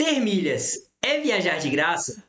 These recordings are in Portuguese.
Ter milhas é viajar de graça?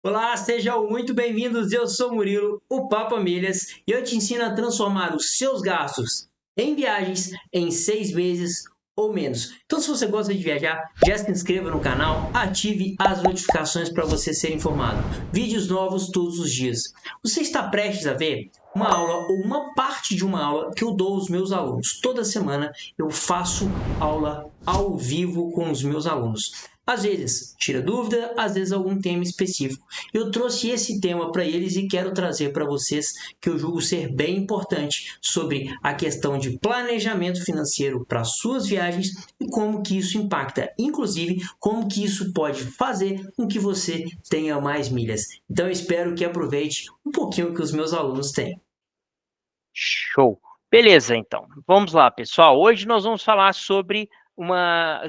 Olá, sejam muito bem-vindos. Eu sou Murilo, o Papa Milhas, e eu te ensino a transformar os seus gastos em viagens em 6 meses ou menos. Então, se você gosta de viajar, já se inscreva no canal, ative as notificações para você ser informado. Vídeos novos todos os dias. Você está prestes a ver uma aula ou uma parte de uma aula que eu dou aos meus alunos. Toda semana eu faço aula ao vivo com os meus alunos. Às vezes tira dúvida, às vezes algum tema específico. Eu trouxe esse tema para eles e quero trazer para vocês, que eu julgo ser bem importante, sobre a questão de planejamento financeiro para suas viagens e como que isso impacta, inclusive como que isso pode fazer com que você tenha mais milhas. Então eu espero que aproveite um pouquinho que os meus alunos têm. Show. Beleza, então. Vamos lá, pessoal. Hoje nós vamos falar sobre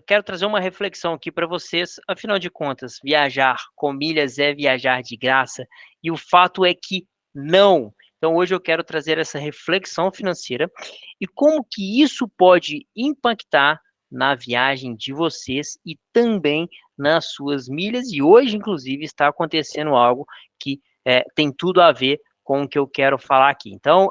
Quero trazer uma reflexão aqui para vocês. Afinal de contas, viajar com milhas é viajar de graça? E o fato é que não. Então, hoje eu quero trazer essa reflexão financeira e como que isso pode impactar na viagem de vocês e também nas suas milhas. E hoje, inclusive, está acontecendo algo que tem tudo a ver com o que eu quero falar aqui. Então,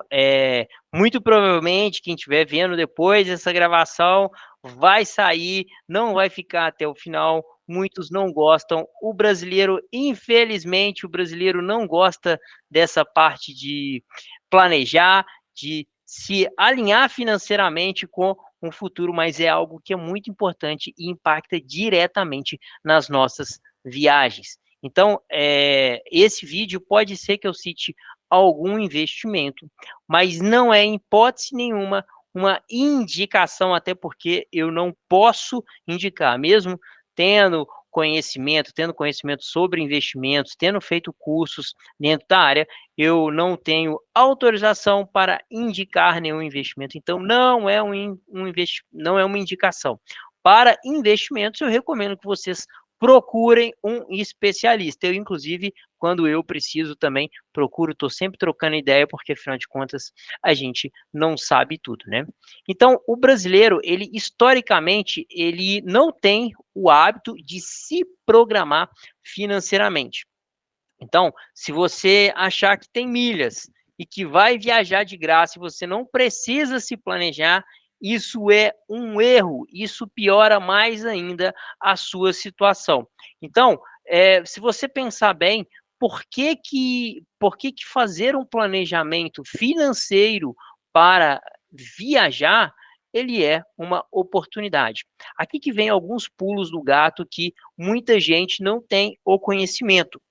muito provavelmente, quem estiver vendo depois essa gravação vai sair, não vai ficar até o final. Muitos não gostam. O brasileiro, infelizmente, o brasileiro não gosta dessa parte de planejar, de se alinhar financeiramente com um futuro, mas é algo que é muito importante e impacta diretamente nas nossas viagens. Então, esse vídeo pode ser que eu cite algum investimento, mas não é, em hipótese nenhuma, uma indicação, até porque eu não posso indicar, mesmo tendo conhecimento sobre investimentos, tendo feito cursos dentro da área, eu não tenho autorização para indicar nenhum investimento. Então, não é não é uma indicação. Para investimentos, eu recomendo que vocês procurem um especialista. Eu, inclusive, quando eu preciso também, estou sempre trocando ideia, porque, afinal de contas, a gente não sabe tudo, né? Então, o brasileiro, ele, historicamente, ele não tem o hábito de se programar financeiramente. Então, se você achar que tem milhas e que vai viajar de graça e você não precisa se planejar, isso é um erro, isso piora mais ainda a sua situação. Então, se você pensar bem, por que fazer um planejamento financeiro para viajar, ele é uma oportunidade. Aqui que vem alguns pulos do gato que muita gente não tem o conhecimento.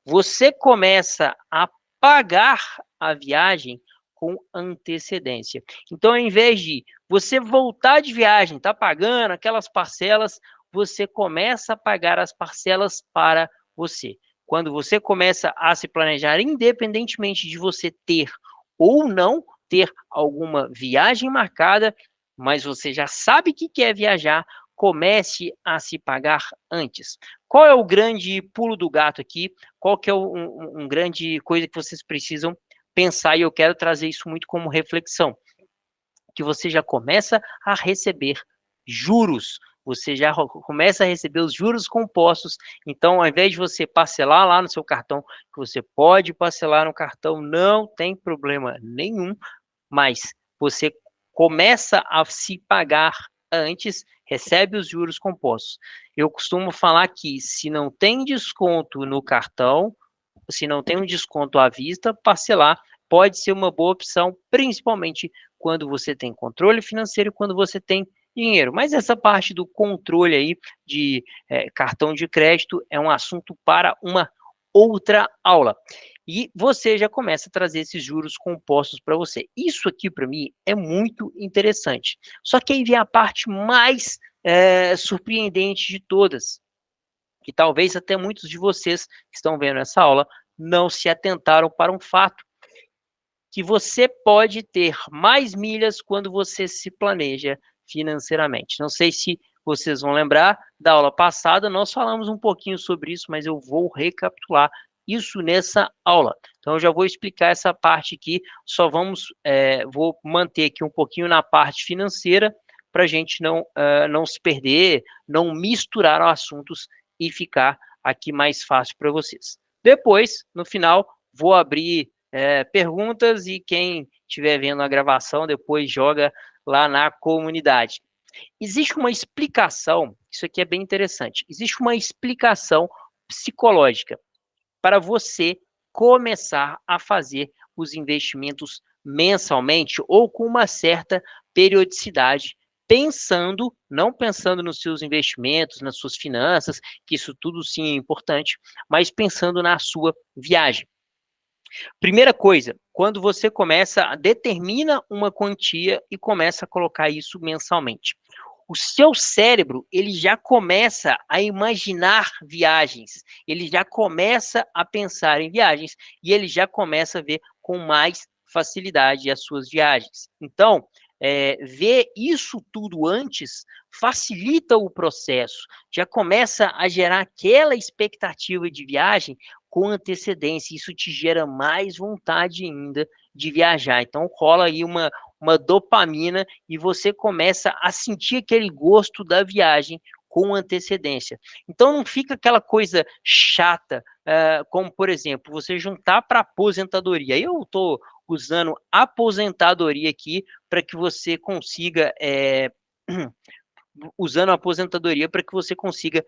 Você começa a pagar a viagem com antecedência. Então, ao invés de você voltar de viagem, tá pagando aquelas parcelas, você começa a pagar as parcelas para você. Quando você começa a se planejar, independentemente de você ter ou não ter alguma viagem marcada, mas você já sabe que quer viajar, comece a se pagar antes. Qual é o grande pulo do gato aqui? Qual que é um grande coisa que vocês precisam pensar? E eu quero trazer isso muito como reflexão. Que você já começa a receber juros. Você já começa a receber os juros compostos. Então, ao invés de você parcelar lá no seu cartão, que você pode parcelar no cartão, não tem problema nenhum, mas você começa a se pagar antes, recebe os juros compostos. Eu costumo falar que se não tem desconto no cartão, se não tem um desconto à vista, parcelar pode ser uma boa opção, principalmente quando você tem controle financeiro, quando você tem dinheiro. Mas essa parte do controle aí de cartão de crédito é um assunto para uma outra aula. E você já começa a trazer esses juros compostos para você. Isso aqui, para mim, é muito interessante. Só que aí vem a parte mais surpreendente de todas, que talvez até muitos de vocês que estão vendo essa aula não se atentaram para um fato, que você pode ter mais milhas quando você se planeja financeiramente. Não sei se vocês vão lembrar da aula passada, nós falamos um pouquinho sobre isso, mas eu vou recapitular isso nessa aula. Então, eu já vou explicar essa parte aqui, vou manter aqui um pouquinho na parte financeira, para a gente não se perder, não misturar assuntos e ficar aqui mais fácil para vocês. Depois, no final, vou abrir perguntas e quem estiver vendo a gravação depois joga lá na comunidade. Existe uma explicação, isso aqui é bem interessante, existe uma explicação psicológica para você começar a fazer os investimentos mensalmente ou com uma certa periodicidade, não pensando nos seus investimentos, nas suas finanças, que isso tudo sim é importante, mas pensando na sua viagem. Primeira coisa, quando você determina uma quantia e começa a colocar isso mensalmente. O seu cérebro, ele já começa a imaginar viagens, ele já começa a pensar em viagens e ele já começa a ver com mais facilidade as suas viagens. Então, ver isso tudo antes facilita o processo, já começa a gerar aquela expectativa de viagem com antecedência, isso te gera mais vontade ainda de viajar. Então, rola aí uma dopamina e você começa a sentir aquele gosto da viagem com antecedência. Então, não fica aquela coisa chata, como, por exemplo, você juntar para aposentadoria. Eu estou usando aposentadoria aqui para que você consiga, usando a aposentadoria para que você consiga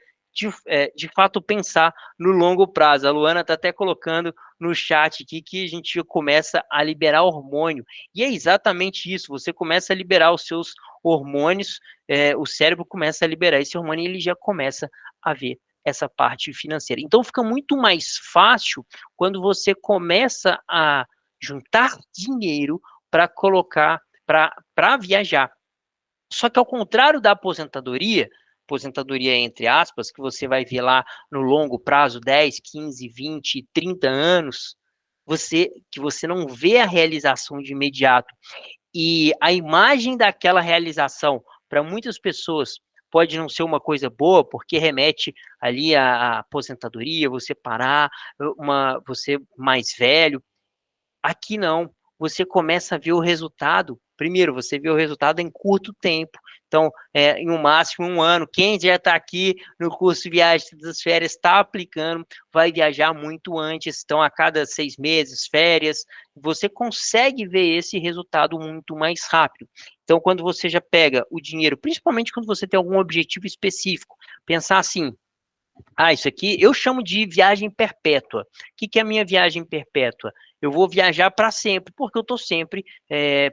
de fato pensar no longo prazo. A Luana está até colocando no chat aqui que a gente começa a liberar hormônio. E é exatamente isso, você começa a liberar os seus hormônios, o cérebro começa a liberar esse hormônio e ele já começa a ver essa parte financeira. Então fica muito mais fácil quando você começa a juntar dinheiro para colocar, para viajar. Só que ao contrário da aposentadoria entre aspas, que você vai ver lá no longo prazo, 10, 15, 20, 30 anos, que você não vê a realização de imediato. E a imagem daquela realização, para muitas pessoas, pode não ser uma coisa boa, porque remete ali à aposentadoria, você parar, você mais velho. Aqui não, você começa a ver o resultado. Primeiro, você vê o resultado em curto tempo. Então, em um máximo 1 ano. Quem já está aqui no curso de viagem das férias está aplicando, vai viajar muito antes. Então, a cada 6 meses, férias, você consegue ver esse resultado muito mais rápido. Então, quando você já pega o dinheiro, principalmente quando você tem algum objetivo específico, pensar assim, isso aqui eu chamo de viagem perpétua. O que é a minha viagem perpétua? Eu vou viajar para sempre, porque eu estou sempre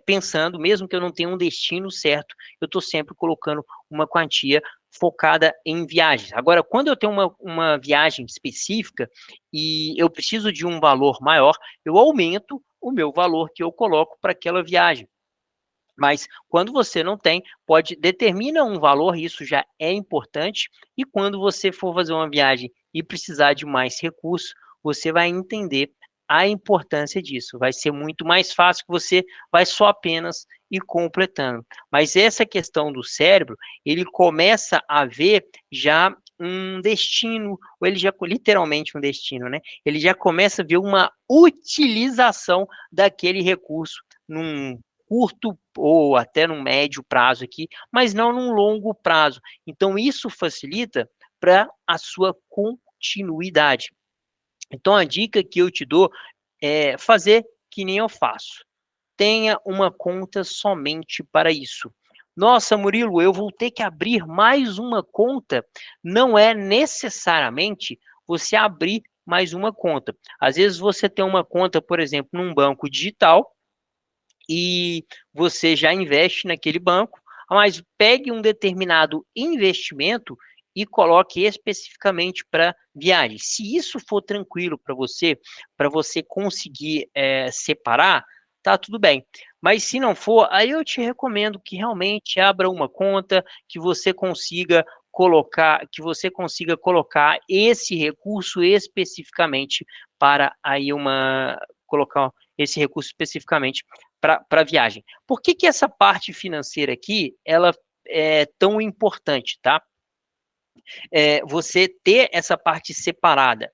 pensando, mesmo que eu não tenha um destino certo, eu estou sempre colocando uma quantia focada em viagens. Agora, quando eu tenho uma viagem específica e eu preciso de um valor maior, eu aumento o meu valor que eu coloco para aquela viagem. Mas quando você não tem, determina um valor, isso já é importante, e quando você for fazer uma viagem e precisar de mais recursos, você vai entender a importância disso. Vai ser muito mais fácil que você vai só apenas ir completando. Mas essa questão do cérebro, ele começa a ver já um destino, ou ele já literalmente um destino, né? Ele já começa a ver uma utilização daquele recurso num curto ou até num médio prazo aqui, mas não num longo prazo. Então, isso facilita para a sua continuidade. Então, a dica que eu te dou é fazer que nem eu faço. Tenha uma conta somente para isso. Nossa, Murilo, eu vou ter que abrir mais uma conta. Não é necessariamente você abrir mais uma conta. Às vezes você tem uma conta, por exemplo, num banco digital, e você já investe naquele banco, mas pegue um determinado investimento e coloque especificamente para viagem. Se isso for tranquilo para você conseguir separar, tá tudo bem. Mas se não for, aí eu te recomendo que realmente abra uma conta, que você consiga colocar esse recurso especificamente para aí colocar esse recurso especificamente para a viagem. Por que essa parte financeira aqui, ela é tão importante, tá? Você ter essa parte separada.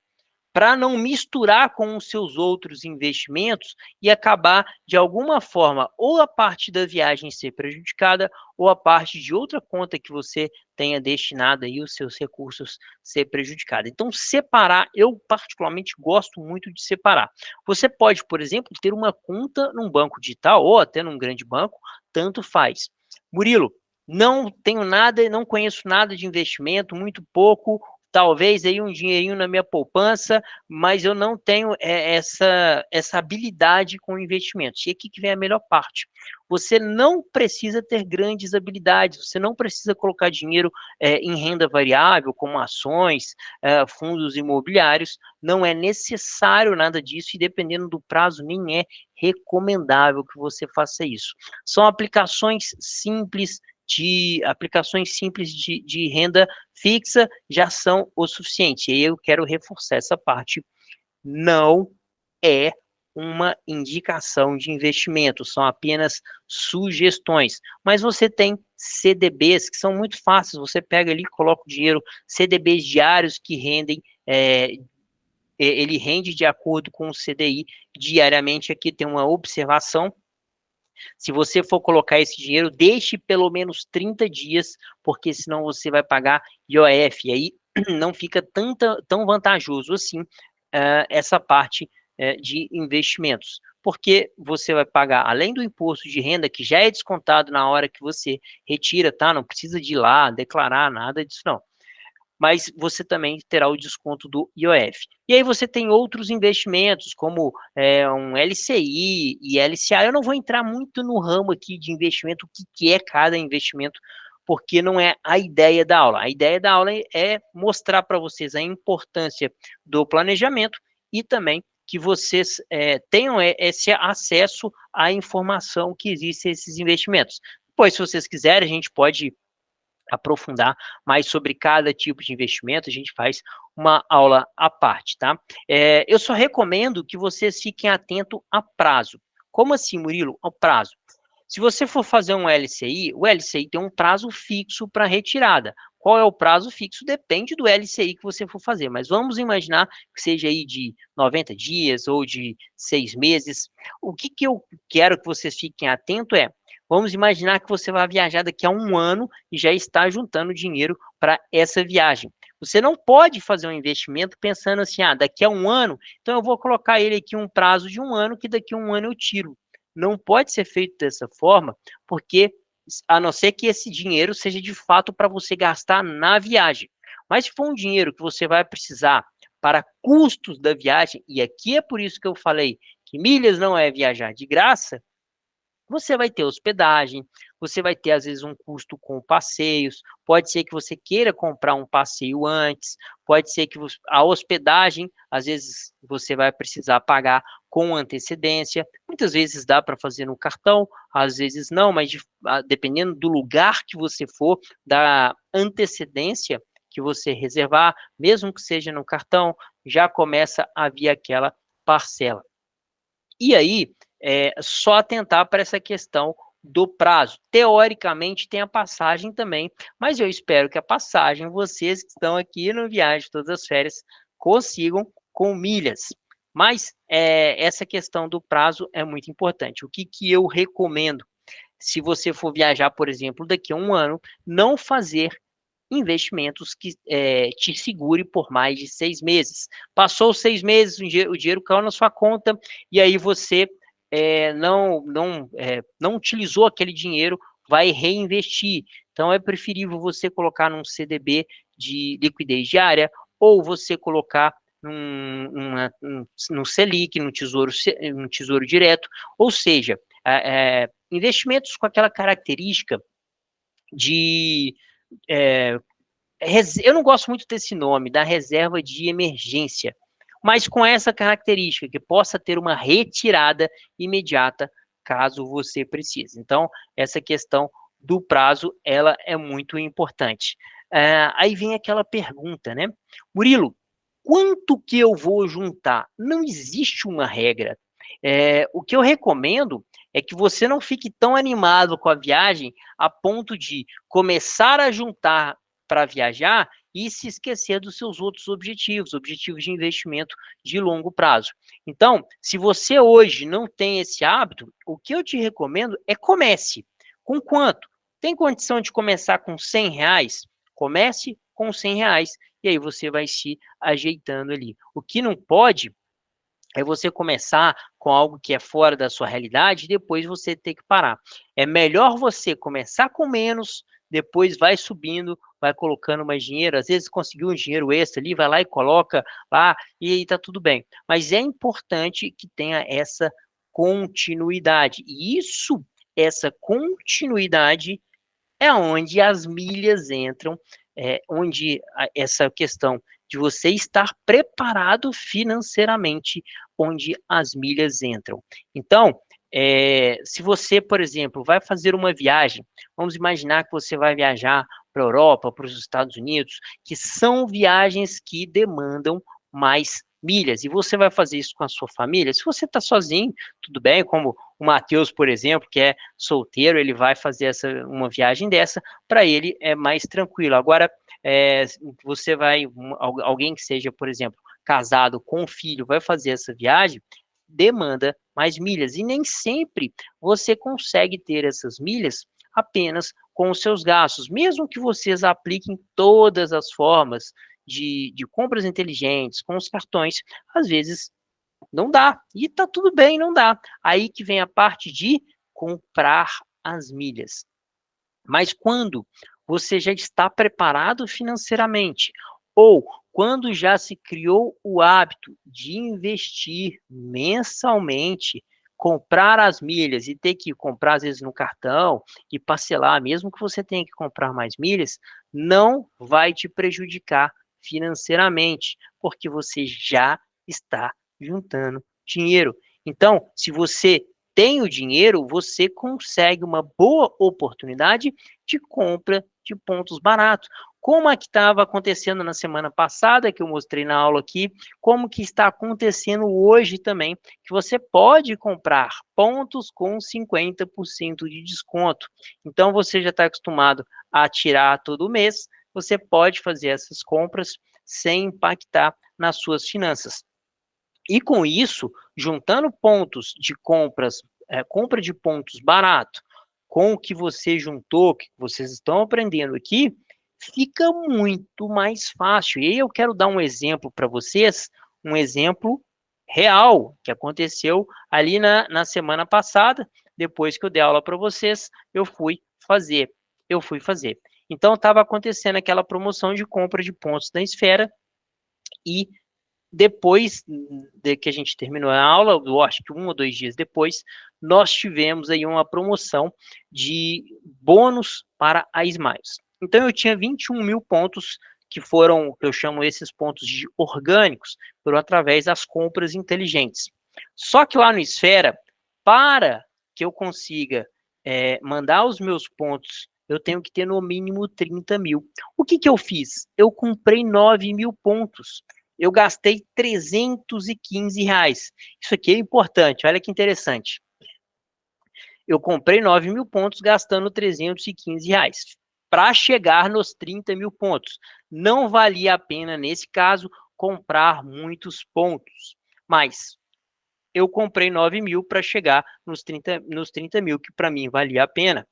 para não misturar com os seus outros investimentos e acabar, de alguma forma, ou a parte da viagem ser prejudicada, ou a parte de outra conta que você tenha destinado aí os seus recursos ser prejudicada. Então, separar, eu particularmente gosto muito de separar. Você pode, por exemplo, ter uma conta num banco digital ou até num grande banco, tanto faz. Murilo, não tenho nada, não conheço nada de investimento, muito pouco, talvez aí um dinheirinho na minha poupança, mas eu não tenho essa habilidade com investimentos. E aqui que vem a melhor parte. Você não precisa ter grandes habilidades, você não precisa colocar dinheiro em renda variável, como ações, fundos imobiliários, não é necessário nada disso e dependendo do prazo nem é recomendável que você faça isso. São aplicações simples de renda fixa já são o suficiente. E eu quero reforçar essa parte. Não é uma indicação de investimento, são apenas sugestões. Mas você tem CDBs que são muito fáceis, você pega ali, coloca o dinheiro, CDBs diários que rendem, ele rende de acordo com o CDI diariamente. Aqui tem uma observação. Se você for colocar esse dinheiro, deixe pelo menos 30 dias, porque senão você vai pagar IOF. E aí não fica tão vantajoso assim essa parte de investimentos. Porque você vai pagar, além do imposto de renda, que já é descontado na hora que você retira, tá? Não precisa de ir lá, declarar, nada disso não. Mas você também terá o desconto do IOF. E aí você tem outros investimentos, como um LCI e LCA. Eu não vou entrar muito no ramo aqui de investimento, o que é cada investimento, porque não é a ideia da aula. A ideia da aula é mostrar para vocês a importância do planejamento e também que vocês tenham esse acesso à informação que existe esses investimentos. Depois, se vocês quiserem, a gente pode aprofundar mais sobre cada tipo de investimento, a gente faz uma aula à parte, tá? Eu só recomendo que vocês fiquem atentos a prazo. Como assim, Murilo? Ao prazo. Se você for fazer um LCI, o LCI tem um prazo fixo para retirada. Qual é o prazo fixo? Depende do LCI que você for fazer, mas vamos imaginar que seja aí de 90 dias ou de 6 meses. O que eu quero que vocês fiquem atentos vamos imaginar que você vai viajar daqui a um ano e já está juntando dinheiro para essa viagem. Você não pode fazer um investimento pensando assim, daqui a um ano, então eu vou colocar ele aqui um prazo de um ano, que daqui a um ano eu tiro. Não pode ser feito dessa forma, porque a não ser que esse dinheiro seja de fato para você gastar na viagem. Mas se for um dinheiro que você vai precisar para custos da viagem, e aqui é por isso que eu falei que milhas não é viajar de graça, você vai ter hospedagem, você vai ter, às vezes, um custo com passeios, pode ser que você queira comprar um passeio antes, pode ser que a hospedagem, às vezes, você vai precisar pagar com antecedência, muitas vezes dá para fazer no cartão, às vezes não, mas dependendo do lugar que você for, da antecedência que você reservar, mesmo que seja no cartão, já começa a vir aquela parcela. E aí, só atentar para essa questão do prazo. Teoricamente, tem a passagem também, mas eu espero que a passagem, vocês que estão aqui no Viagem de Todas as Férias, consigam com milhas. Mas essa questão do prazo é muito importante. O que eu recomendo? Se você for viajar, por exemplo, daqui a um ano, não fazer investimentos que te segure por mais de 6 meses. Passou 6 meses, o dinheiro caiu na sua conta e aí você não utilizou aquele dinheiro, vai reinvestir. Então, é preferível você colocar num CDB de liquidez diária ou você colocar num Selic, no tesouro direto, ou seja, investimentos com aquela característica de eu não gosto muito desse nome, da reserva de emergência, mas com essa característica, que possa ter uma retirada imediata, caso você precise. Então, essa questão do prazo, ela é muito importante. Aí vem aquela pergunta, né? Murilo, quanto que eu vou juntar? Não existe uma regra. O que eu recomendo é que você não fique tão animado com a viagem a ponto de começar a juntar para viajar e se esquecer dos seus outros objetivos, objetivos de investimento de longo prazo. Então, se você hoje não tem esse hábito, o que eu te recomendo é comece. Com quanto? Tem condição de começar com R$ 100? Comece com R$ 100 e aí você vai se ajeitando ali. O que não pode é você começar com algo que é fora da sua realidade e depois você ter que parar. É melhor você começar com menos, depois vai subindo, vai colocando mais dinheiro. Às vezes conseguiu um dinheiro extra ali, vai lá e coloca lá e aí tá tudo bem. Mas é importante que tenha essa continuidade. E essa continuidade é onde as milhas entram, onde essa questão de você estar preparado financeiramente, onde as milhas entram. Então, se você, por exemplo, vai fazer uma viagem, vamos imaginar que você vai viajar para a Europa, para os Estados Unidos, que são viagens que demandam mais milhas, e você vai fazer isso com a sua família. Se você está sozinho, tudo bem, como o Matheus, por exemplo, que é solteiro, ele vai fazer uma viagem dessa, para ele é mais tranquilo. Agora, você vai, alguém que seja, por exemplo, casado com um filho, vai fazer essa viagem, demanda mais milhas, e nem sempre você consegue ter essas milhas apenas com os seus gastos, mesmo que vocês apliquem todas as formas de compras inteligentes com os cartões, às vezes não dá. E tá tudo bem, não dá. Aí que vem a parte de comprar as milhas. Mas quando você já está preparado financeiramente, ou quando já se criou o hábito de investir mensalmente, comprar as milhas e ter que comprar às vezes no cartão e parcelar, mesmo que você tenha que comprar mais milhas, não vai te prejudicar financeiramente, porque você já está juntando dinheiro. Então, se você tem o dinheiro, você consegue uma boa oportunidade de compra de pontos baratos. Como a que estava acontecendo na semana passada, que eu mostrei na aula aqui, como que está acontecendo hoje também, que você pode comprar pontos com 50% de desconto. Então, você já está acostumado a tirar todo mês, você pode fazer essas compras sem impactar nas suas finanças. E com isso, juntando pontos de compras, compra de pontos barato, com o que você juntou, que vocês estão aprendendo aqui, fica muito mais fácil. E aí eu quero dar um exemplo para vocês, um exemplo real que aconteceu ali na semana passada, depois que eu dei aula para vocês, eu fui fazer. Então estava acontecendo aquela promoção de compra de pontos da Esfera e depois de que a gente terminou a aula, eu acho que 1 ou 2 dias depois, nós tivemos aí uma promoção de bônus para a Smiles. Então eu tinha 21 mil pontos, que foram, eu chamo esses pontos de orgânicos, foram através das compras inteligentes. Só que lá no Esfera, para que eu consiga mandar os meus pontos, eu tenho que ter no mínimo 30 mil. O que eu fiz? Eu comprei 9 mil pontos. Eu gastei R$ 315. Isso aqui é importante, olha que interessante. Eu comprei 9 mil pontos gastando R$ 315 para chegar nos 30 mil pontos. Não valia a pena, nesse caso, comprar muitos pontos, mas eu comprei 9 mil para chegar nos 30 mil, que para mim valia a pena.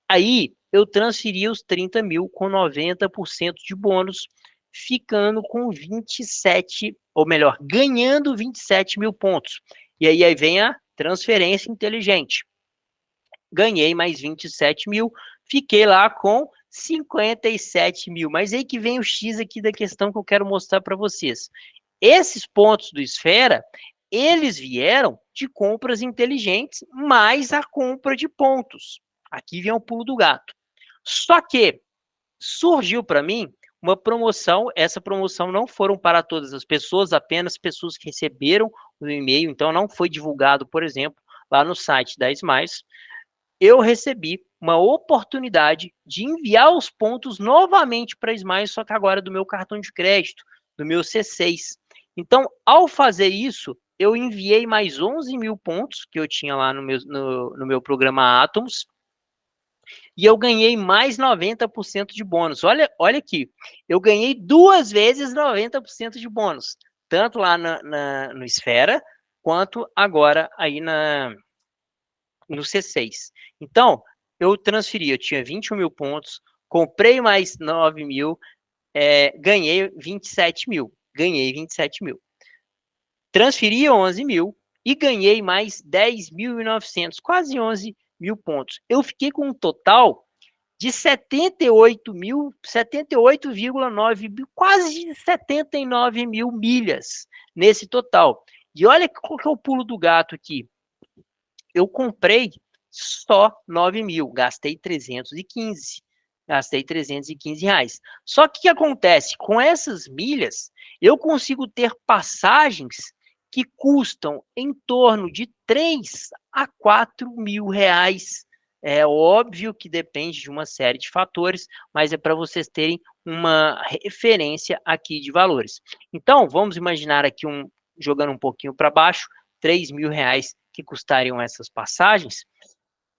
Aí eu transferi os 30 mil com 90% de bônus, ficando com 27, ou melhor, ganhando 27 mil pontos. E aí vem a transferência inteligente. Ganhei mais 27 mil, fiquei lá com 57 mil. Mas aí que vem o X aqui da questão que eu quero mostrar para vocês. Esses pontos do Esfera, eles vieram de compras inteligentes, mais a compra de pontos. Aqui vem o pulo do gato. Só que surgiu para mim uma promoção, essa promoção não foram para todas as pessoas, apenas pessoas que receberam o e-mail, então não foi divulgado, por exemplo, lá no site da Smiles. Eu recebi uma oportunidade de enviar os pontos novamente para a Smiles, só que agora do meu cartão de crédito, do meu C6. Então, ao fazer isso, eu enviei mais 11 mil pontos que eu tinha lá no meu programa Atomos, e eu ganhei mais 90% de bônus. Olha aqui, eu ganhei 2 vezes 90% de bônus, tanto lá no Esfera, quanto agora aí no C6. Então, eu transferi, eu tinha 21 mil pontos, comprei mais 9 mil, ganhei 27 mil. Ganhei 27 mil. Transferi 11 mil e ganhei mais 10.900, quase 11 mil pontos. Eu fiquei com um total de 78,9 mil, quase 79 mil milhas nesse total. E olha qual que é o pulo do gato aqui. Eu comprei só 9 mil, gastei 315. Gastei 315 reais. Só que o que acontece? Com essas milhas, eu consigo ter passagens que custam em torno de 3 a 4 mil reais. É óbvio que depende de uma série de fatores, mas é para vocês terem uma referência aqui de valores. Então, vamos imaginar aqui jogando um pouquinho para baixo, 3 mil reais que custariam essas passagens.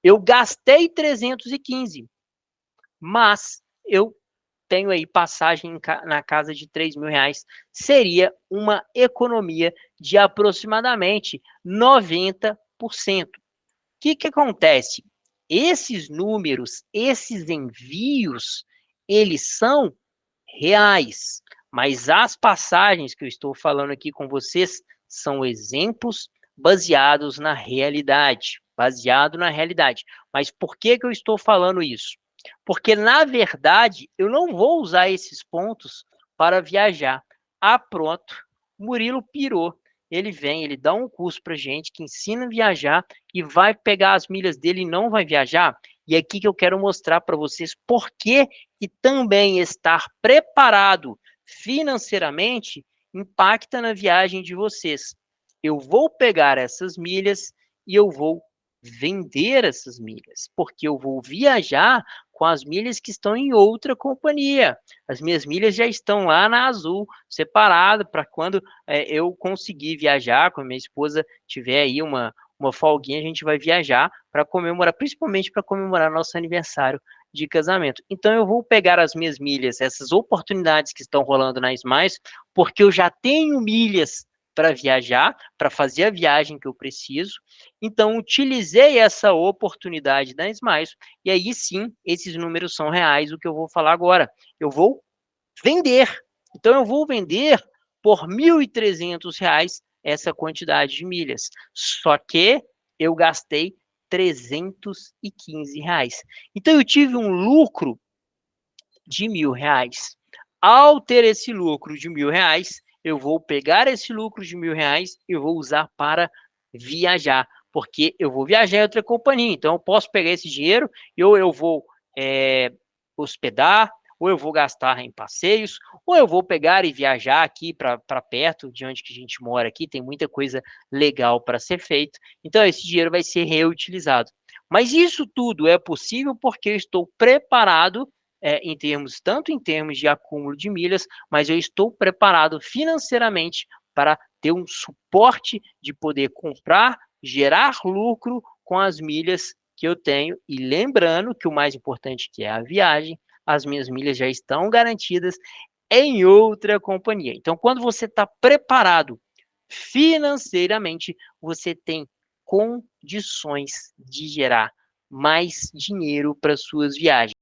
Eu gastei 315, mas eu tenho aí passagem na casa de 3 mil reais. Seria uma economia de aproximadamente 90%. O que acontece? Esses números, esses envios, eles são reais, mas as passagens que eu estou falando aqui com vocês são exemplos baseados na realidade, baseado na realidade. Mas por que eu estou falando isso? Porque, na verdade, eu não vou usar esses pontos para viajar. Ah, pronto, Murilo pirou. Ele vem, ele dá um curso para gente que ensina a viajar e vai pegar as milhas dele e não vai viajar. E é aqui que eu quero mostrar para vocês por que também estar preparado financeiramente impacta na viagem de vocês. Eu vou pegar essas milhas e eu vou vender essas milhas, porque eu vou viajar com as milhas que estão em outra companhia. As minhas milhas já estão lá na Azul, separado para quando eu conseguir viajar, quando minha esposa tiver aí uma folguinha, a gente vai viajar para comemorar, principalmente para comemorar nosso aniversário de casamento. Então eu vou pegar as minhas milhas, essas oportunidades que estão rolando na Smiles, porque eu já tenho milhas para viajar, para fazer a viagem que eu preciso. Então, utilizei essa oportunidade da Smiles, e aí sim, esses números são reais, o que eu vou falar agora. Eu vou vender. Então, eu vou vender por R$ 1.300 essa quantidade de milhas. Só que eu gastei R$ 315. Então, eu tive um lucro de R$ 1.000. Ao ter esse lucro de R$ 1.000, eu vou pegar esse lucro de R$ 1.000 e vou usar para viajar, porque eu vou viajar em outra companhia, então eu posso pegar esse dinheiro e ou eu vou hospedar, ou eu vou gastar em passeios, ou eu vou pegar e viajar aqui para perto de onde que a gente mora aqui, tem muita coisa legal para ser feito, então esse dinheiro vai ser reutilizado. Mas isso tudo é possível porque eu estou preparado tanto em termos de acúmulo de milhas, mas eu estou preparado financeiramente para ter um suporte de poder comprar, gerar lucro com as milhas que eu tenho. E lembrando que o mais importante que é a viagem, as minhas milhas já estão garantidas em outra companhia. Então, quando você está preparado financeiramente, você tem condições de gerar mais dinheiro para suas viagens.